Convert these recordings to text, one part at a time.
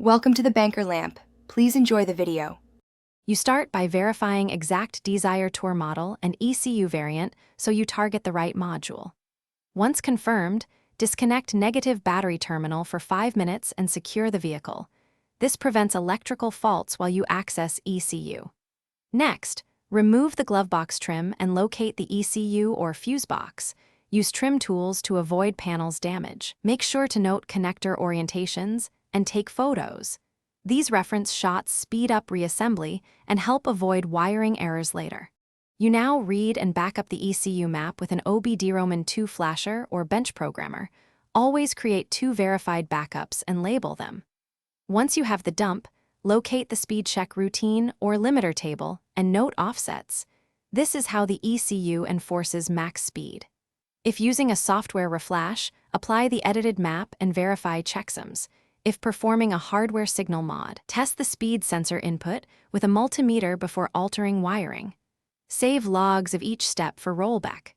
Welcome to the Banker Lamp. Please enjoy the video. You start by verifying exact DZire Tour model and ECU variant so you target the right module. Once confirmed, disconnect negative battery terminal for 5 minutes and secure the vehicle. This prevents electrical faults while you access ECU. Next, remove the glove box trim and locate the ECU or fuse box. Use trim tools to avoid panels damage. Make sure to note connector orientations and take photos. These reference shots speed up reassembly and help avoid wiring errors later. You now read and back up the ECU map with an OBDROMAN2 flasher or bench programmer. Always create 2 verified backups and label them. Once you have the dump, locate the speed check routine or limiter table and note offsets. This is how the ECU enforces max speed. If using a software reflash, apply the edited map and verify checksums. If performing a hardware signal mod, test the speed sensor input with a multimeter before altering wiring. Save logs of each step for rollback.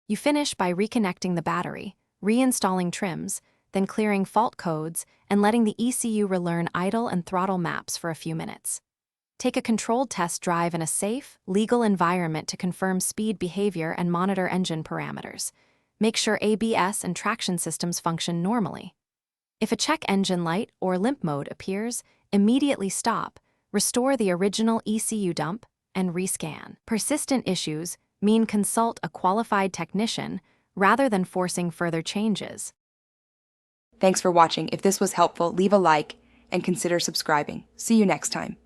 You finish by reconnecting the battery, reinstalling trims, then clearing fault codes and letting the ECU relearn idle and throttle maps for a few minutes. Take a controlled test drive in a safe, legal environment to confirm speed behavior and monitor engine parameters. Make sure ABS and traction systems function normally. If a check engine light or limp mode appears, immediately stop, restore the original ECU dump, and rescan. Persistent issues mean consult a qualified technician rather than forcing further changes. Thanks for watching. If this was helpful, leave a like and consider subscribing. See you next time.